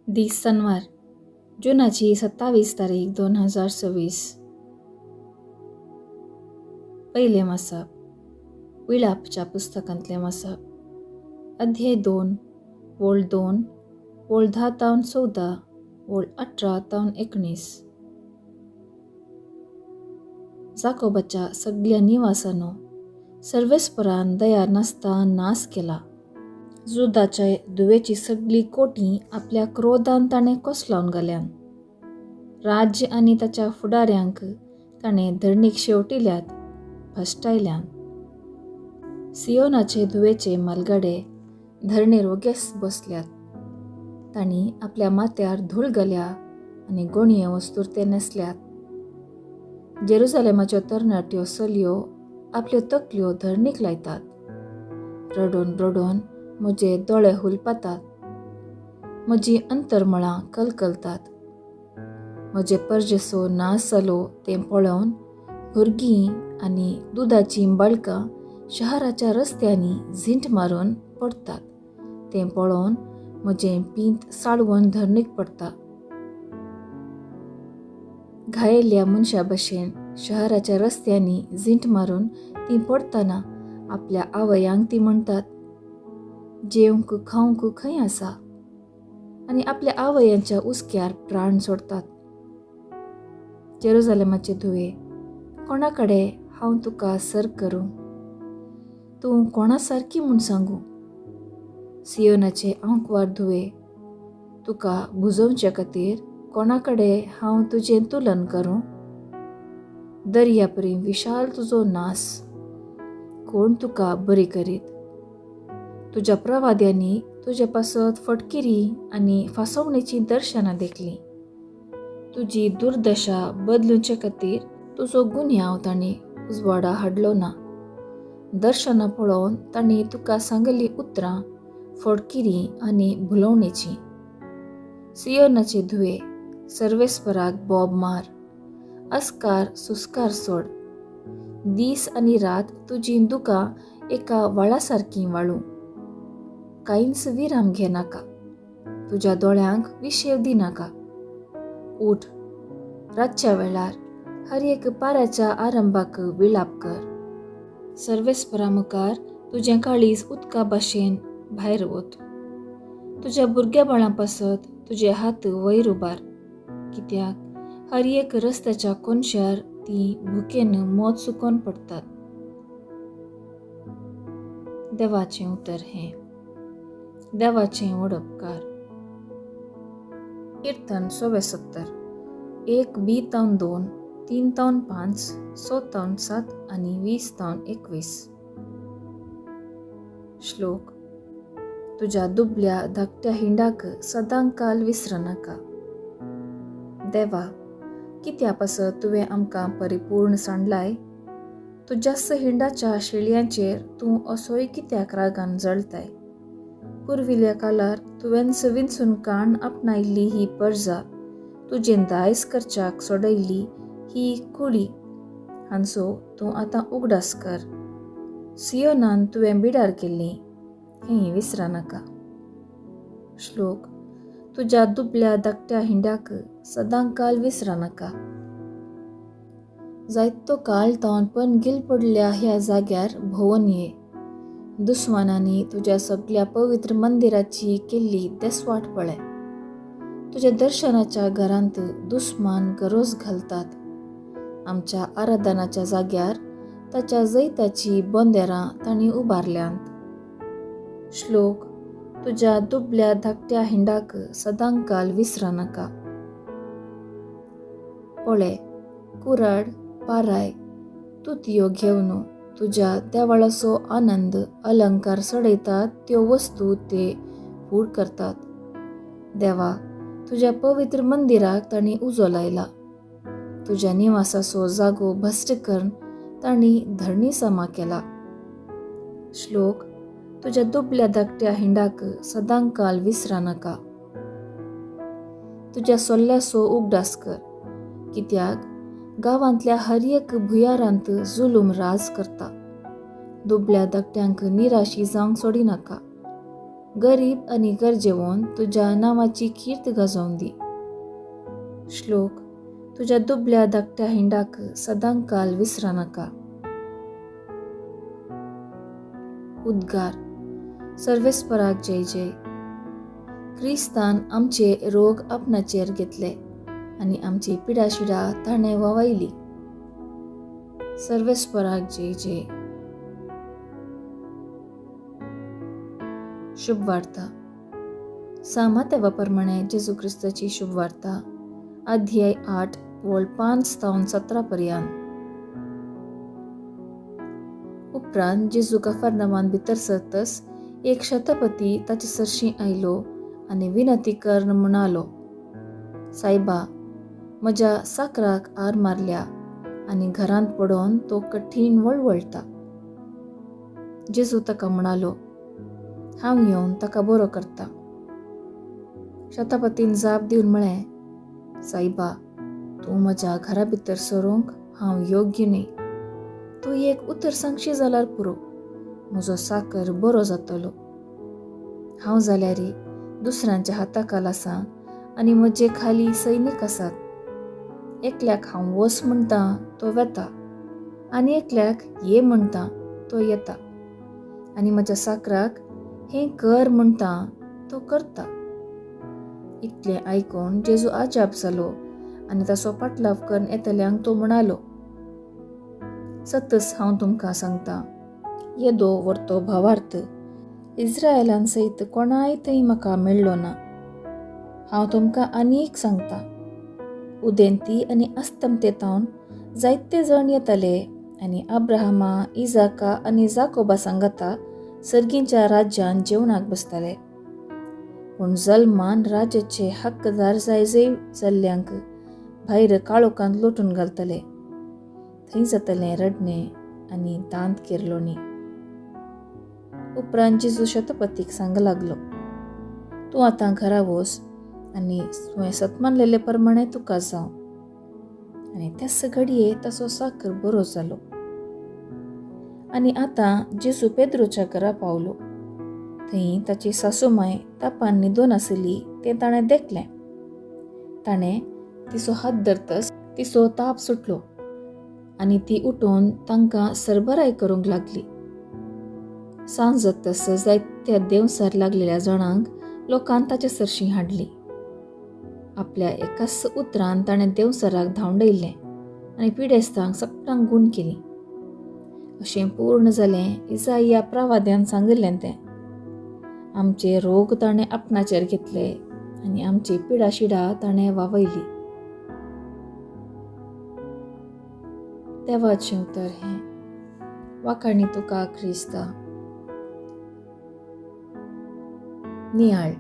दीस शनिवार जुनाची 27 तारीख 2026. पहिले मसाप विलापच्या पुस्तकांतले मसाप अध्याय 2 वोळ 2 वोळ 10-14 वोळ 18-19. जाकोबाच्या सगळ्या निवासानो सर्वेस्परान दया नासता नास केला. जुदाच्या दुवेची सगळी कोटी आपल्या क्रोधान ताणें कोसलावन घाल्यान. राज्य आनी ताच्या फुडाऱ्यांक ताणें धरणीक शेवटिल्यात भश्टायल्यान. सियोनाचे दुवेचे मालगाडे धरणीर वगेस बसल्यात. तांणी आपल्या माथ्यार धूळ घाल्या आनी गोणये वस्तुरते नेसल्यात. जेरुसालेमाच्यो तरणाट्यो चलयो आपल्यो तकल्यो धरणीक लायतात. रडोन रडोन म्हजे दोळे हुलपातात. म्हजी अंतरमळां कलकलतात. म्हजे परजेसो नास जालो तें पळोवन भुरगीं आनी दुदाचीं बाळकां शहराच्या रस्त्यांनी झिंट मारून पडटात. तें पळोवन म्हजें पींत साळवून धरणीक पडटा. घायेल्या मनशा भशेन शहराच्या रस्त्यांनी झिंट मारून तीं पडटना आपल्या आवयांक तीं म्हणटात, जेवंक खावंक खंय आसा, आनी आपल्या आवयांच्या उस्क्यार प्राण सोडतात. जेरुसालेमाचे धुवे, कोणा कडेन हांव तुका सर करूं? तूं कोणा सारकी म्हूण सांगू? सियोनाचे आंकवार धुवे, तुका बुजोवचे खातीर कोणा कडेन हांव तुजें तुलन करूं? दर्या परी विशाल तुजो नास, कोण तुका बरी करीत? तुज्या प्रवाद्यांनी तुजे पासत फटकिरी आनी फासवणेची दर्शनां देखलीं. तुजी दुर्दशा बदलूचे खातीर तुजो गुन्यांव तांणी उजवाडा हाडलो ना. दर्शनां पळोवन तांणी तुका सांगली उतरां फटकिरी आनी भुलवणेची. सियोनाचे धुवे, सर्वेस्पराक बोब मार, अस्कार सुस्कार सोड. दीस आनी रात तुजीं दुकां एका वळा सारकीं वाळू. कांयच विराम घेनाका. तुज्या दोळ्यांक विशेव दिनाका. उठ, रातच्या वेळार हर एक पाऱ्याच्या आरंभाक विलाप कर. सर्वेस्परा मुखार तुजें काळीज उदका भाशेन भायर वत. तुज्या भुरग्या बाळां पासत तुजे हात वयर उबार, कित्याक हर एक रस्त्याच्या कोनशार तीं भुकेन मोत सुकोवन पडटात. देवाचें उतर हें. देवाचें वडपकार. कीर्तन 74 1-2, 3-5, 6-7 आनी 20-21. श्लोक. तुज्या दुबल्या धाकट्या हिंडाक सदांकाल विसरनाका. देवा, कित्या पासत तुवें आमकां परिपूर्ण सांडलाय? तुज्याच हिंडाच्या शेळयांचेर तूं असोय कित्याक रागान जळताय? पुर्विल्ल्या काळार तुवें विंचून काण आपणायल्ली ही पर्जा, तुजें दायज करच्याक सोडयल्ली ही कुळी हांचो तूं आतां उगडास कर. सियोनान तुवें बिडार केल्ली, हें विसरनाका. श्लोक. तुज्या दुबल्या धाकट्या हिंड्याक सदांकाल विसरनाका. जायतो काळ तावन पणगील पडल्या ह्या जाग्यार भोंवून ये. दुस्मानांनी तुज्या सगळ्या पवित्र मंदिराची केल्ली देसवाट पळय. तुज्या दर्शनाच्या घरांत दुस्मान गरोज घालतात. आमच्या आराधनाच्या जाग्यार ताच्या जैताची बोंदेरां तांणी उबारल्यांत. श्लोक. तुज्या दुबल्या धाकट्या हिंडाक सदांकाल विसरनाका. पळय, कुराड, पाराय, तुतयो घेवन तुज्या देवाळाचो आनंद अलंकार सडयतात त्यो वस्तू ते फूड करतात. देवा, तुज्या पवित्र मंदिराक तांणी उजो लायला. तुज्या निवासाचो जागो भश्ट करून तांणी धरणी समा केला. श्लोक. तुज्या दुबल्या धाकट्या हिंडाक सदांकाल विसरनाका. तुज्या सोल्ल्याचो उगडास कर, कित्याक गांवांतल्या हर एक भुयारांत जुलूम राज करता. दुबल्या धाकट्यांक निराशी जावंक सोडिनाका. गरीब आणि गरजेवोन तुझ्या नावाची कीर्त गाजोवन दी. श्लोक. तुझ्या दुबल्या धाकट्या हिंडाक सदांकाल विसरा नाका. उद्गार. सर्वेस्पराक जय जय. क्रिस्तान आमचे रोग आपणाचेर घेतले आणि आमची पिडाशिडा ताणे ववायली. सर्वेस्पराक जय जय. शुभ वार्ता. सामातेवाप्रमाणे जेजू ख्रिस्ताची शुभ वार्ता अध्याय 8 वोळ 5 तावन 17 पर्यंत. उपरांत जेजू कफरनामान भितर सरतस एक शतपती ताचे सरशी आयलो आनी विनंती करून म्हणालो, सायबा, म्हज्या साकराक आर मारल्या आनी घरांत पडोवन तो कठीण वळवळटा. जेजू ताका म्हणालो, हांव येवन ताका बरो करता. शतपतीन जाप दिवन म्हळें, सायबा, तूं म्हज्या घरा भितर सरूंक हांव योग्य न्ही. तूं एक उतर सांगशी जाल्यार पुरो, म्हजो साकर बरो जातलो. हांव जाल्यारी दुसऱ्यांच्या हाताखाल आसां आनी म्हजे खाली सैनीक आसात. एकल्याक हांव वस म्हणटा तो वेता आनी एकल्याक ये म्हणटा तो येता आनी म्हज्या साकराक हें कर म्हणटा तो करता. इतलें आयकून जेजू आजाप जालो आनी ताचो पाटलाव करून येतल्यांक तो म्हणालो, सतस हांव तुमकां सांगता, येदो व्हरतो भावार्थ इस्रायेलान सयत कोणाय थंय म्हाका मेळ्ळो ना. हांव तुमकां आनीक सांगता, उदेंती आनी अस्तमतेतावन जायते जण येतले आनी अब्राहमा, इजाका आनी जाकोबा सांगता सर्गींच्या राज्यान जेवणाक बसतले. पूण जल्मान राज्याचे हक्कदार जायजे जाल्ल्यांक भायर काळोखांत लोटून घालतले. थंय जातलें रडणें आनी दांत किरलोणी. उपरांत जेजू शतपतीक सांग लागलो, तूं आतां घरा वच आनी तुवें सतमानलेले प्रमाणे तुका जावं. आनी त्याच घडये ताचो साकर बरो जालो. आनी आतां जेजू पेद्रोच्या घरा पावलो. थंय ताची सासूमाय तापान न्हिदोन आसली तें ताणें देखलें. ताणें तिचो हात धरतस तिचो ताप सुटलो आनी ती उठून तांकां सरबराय करूंक लागली. सांज जातस जायत्या देंवसार लागलेल्या जाणांक लोकांन ताचे सरशी हाडली. आपल्या एकाच उतरान ताणें देंवसाराक धांवडयलें आनी पिडेस्तांक सगळ्यांक गूण केली. अशें पूर्ण जालें इसाइया प्रवाद्यान सांगिल्लें तें. आमचे रोग ताणें आपणाचेर घेतले आनी आमची पिडाशिडा ताणें वावयली. देवाचें उतर हें. वाखाणी तुका क्रिस्ता. नियाळ.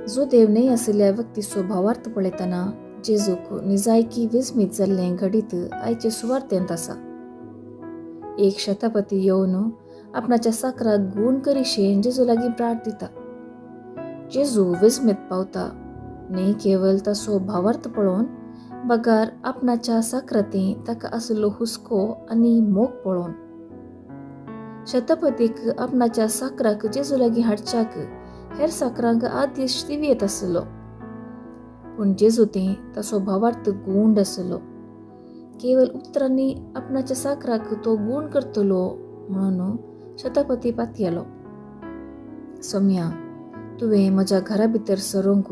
जो देव न्हय आशिल्ल्या व्यक्तीचो भावार्थ पळयतना जेजूक निजायकी विस्मीत जाल्लें घडीत आयचे सुवार्थेंत आसा. एक शतपती येवन आपणाच्या साकराक गूण करीशेन जेजू लागीं प्रार्थिता. जेजू विस्मीत पावता, न्हय केवल ताचो भावार्थ पळोवन, बगार आपणाच्या साकराती ताका आसलो हुस्को आनी मोग पळोवन. शतपतीक आपणाच्या साकराक जेजू लागीं हाडच्याक हेर साकरांक आदेश दिवयेत आसलो. पूण जेजू तें ताचो भावार्थ गूंड आसलो. केवल उतरांनी आपणाच्या साकराक तो गूण करतलो म्हणून शतपती पातयेलो. सोम्या, तुवें म्हज्या घरा भितर सरूंक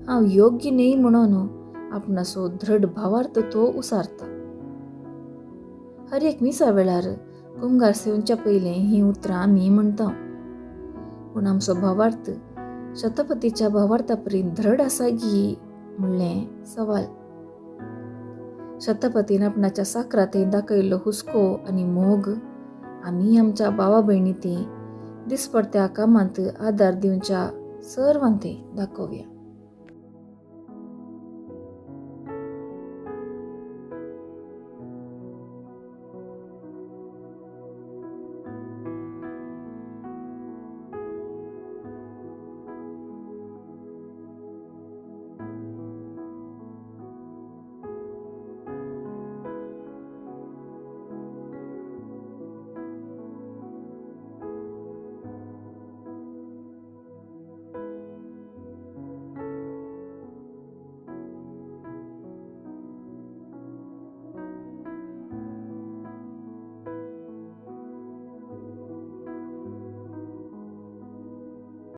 हांव योग्य न्हय म्हणून आपणाचो दृढ भावार्थ तो उसारता. हर एक मिसा वेळार कुंभार सेवच्या पयलें हीं उतरां आमी म्हणटा. पूण आमचो भावार्थ शतपतीच्या भावार्था परीन दृढ आसा गी म्हणलें सवाल. शतपतीन आपणाच्या साकरातें दाखयल्लो हुस्को आनी मोग आमी आमच्या भावा भयणी दिसपडत्या कामांत आदार दिवच्या सर्वांत दाखोवया.